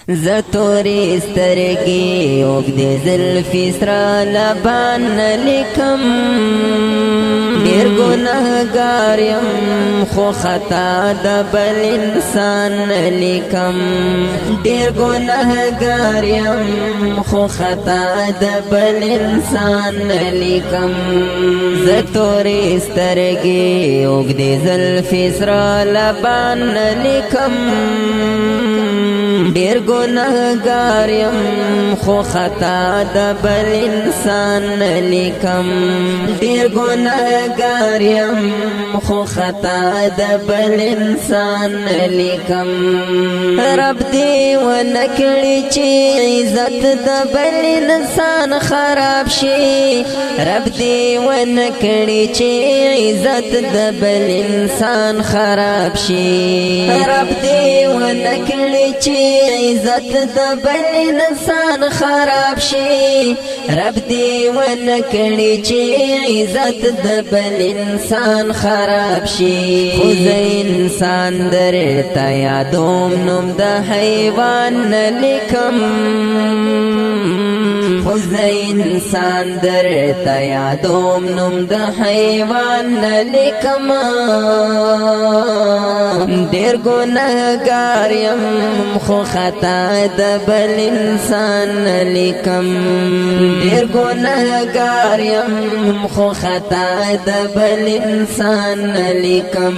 زتوري سترګي اوږدې زلفې سره لبان لیکم ډېر ګناهګار یم خو خطا د بل انسان لیکم ډېر ګناهګار یم خو خطا د بل انسان لیکم زتوري سترګي اوږدې زلفې سره لبان لیکم ډېر ګناهګار یم خو خطا د بل انسان لیکم ډېر ګناهګار یم خو خطا د بل انسان لیکم رب دې ونکړي چې عزت د بل انسان خراب شي رب دې ونکړي چې عزت د بل انسان خراب شي رب دې ونکړي چې عزت د بل انسان خراب شي رب دې ونکړي چې عزت د بل انسان خراب شي خو زه انسان درته یادوم نوم د حیوان نه لیکم خو زه انسان درته یادوم نوم د حیوان نه لیکم ډېر ګناهګار یم خو خطا د بل انسان لیکم ډېر ګناهګار یم خو خطا د بل انسان لیکم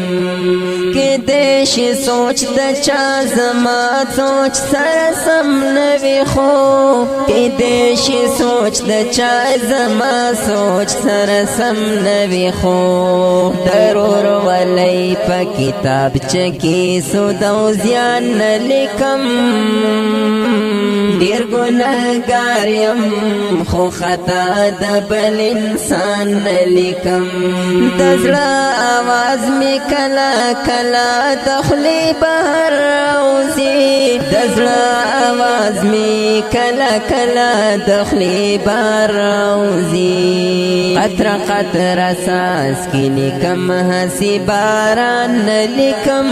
کېدای شي سوچ د چا زما سوچ سره سم نه وي خو کېدای شي سوچ د چا زما سوچ سره سم نه وي خو ضرور ولی په کتابچه کې سود او زیان نه لیکم ډېر ګناهګار یم خو خطا د بل انسان نه لیکم د زړه آواز مې کله کله د خولې بهر راوځي د زړه آواز مې کله کله د خولې بهر راوځي قطره قطره ساس کې لیکم هسې باران نه لیکم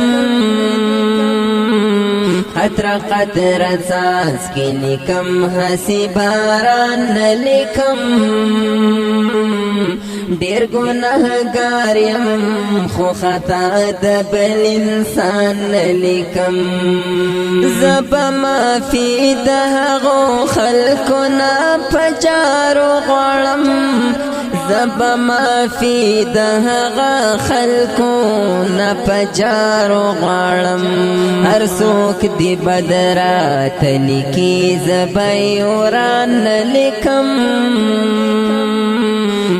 قطره قطره ساس کې لیکم هسې باران نه لیکم ډېر ګناهګار یم خو خطا د بل انسان نه لیکم زه به معافي د هغو خلکو نه په جارو غواړم زه به معافي د هغه خلکو نه په جارو غواړم هر څوک دې بد راته لیکي زه به یې وران نه لیکم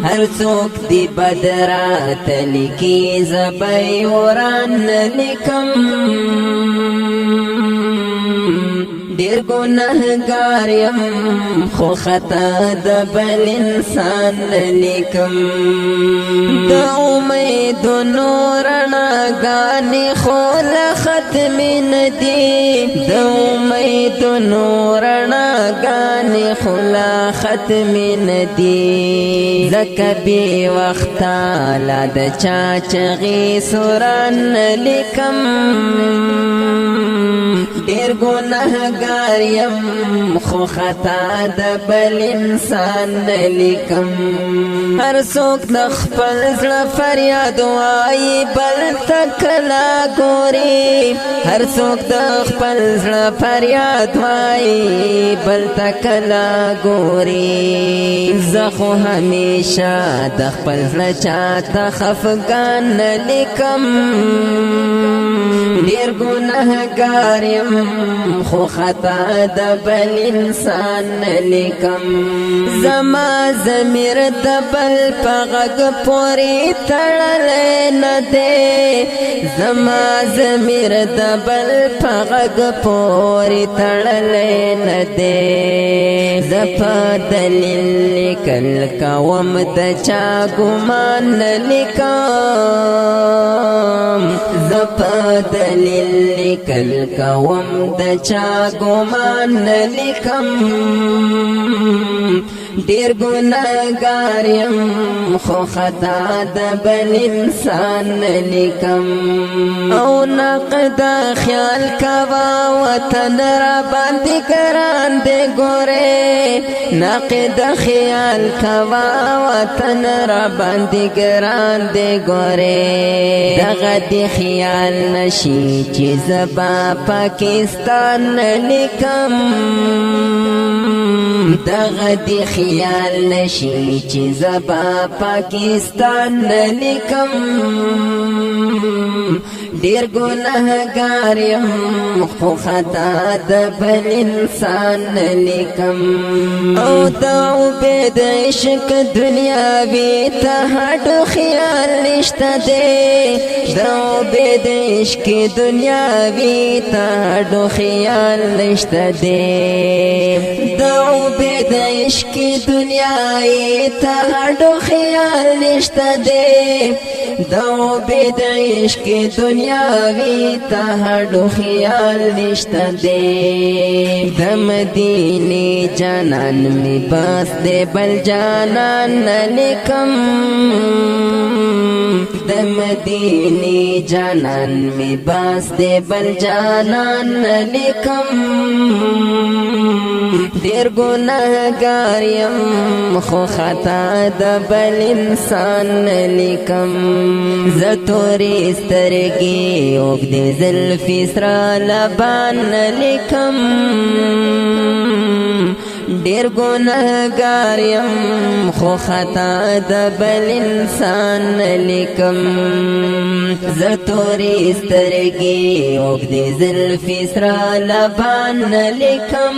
هر څوک دې بد راته لیکي زه به یې وران نه لیکم ډېر ګناهګار یم خو خطا د بل انسان نه لیکم د امیدونو رڼاګانې خو لا ختمې نه دي د امیدونو رڼاګانې خو لا ختمې نه دي ځکه بې وخته لا د چا چغې سوران نه لیکم ډېر ګناهګار یم خو خطا د بل انسان نه لیکم هر څوک د خپل زړه فریاد وایي بل ته کله ګوري هر څوک د خپل زړه فریاد وایي بل ته کله ګوري زه خو همیشه د خپل زړه چاته خفګان نه لیکم ډېر ګناهګار یم خو خطا د بل انسان نه لیکم زما ضمیر د بل په غږ پورې تړلی نه دی زما ضمیر د بل په غږ پورې تړلی نه دی زه په دلیل لیکل کوم د چا ګمان نه لیکم زه په دلیل لیکل کوم د چا ګمان نه لیکم ډیر ګناهګار یم خو خطا د بل انسان لیکم او نقد خیال کوا وطن را باندې ګران دې ګوره نقد خیال کوا وطن را باندې ګران دې ګوره دغه دې خیال نشي چې زبا پاکستان لیکم دغه دې خیال نشي چې زبا پاکستان لیکم ډیر ګناهګار یم خو خطا د بل انسان لیکم او د عبید عشق دنیاوي ته هډو خیال نشته دی د عبید عشق دنیاوي ته هډو خیال نشته دی د عبید عشق دنیاوي ته هډو خیال نشته دی د عبید عشق دنیاوی ته هډو خیال نشته دی د مدینه جانان می بس دې بل جانان لیکم د مدینه جانان می بس دې بل جانان لیکم ډیر ګناهګار یم خو خطا د بل انسان لیکم زه تورې سترګې اوږدې زلفې سره لبان لیکم ډیر ګناهګار یم خو خطا د بل انسان لیکم زه تورې سترګې اوږدې زلفې سره لبان لیکم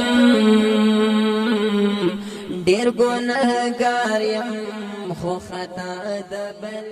ډیر ګناهګار یم خو خطا د بل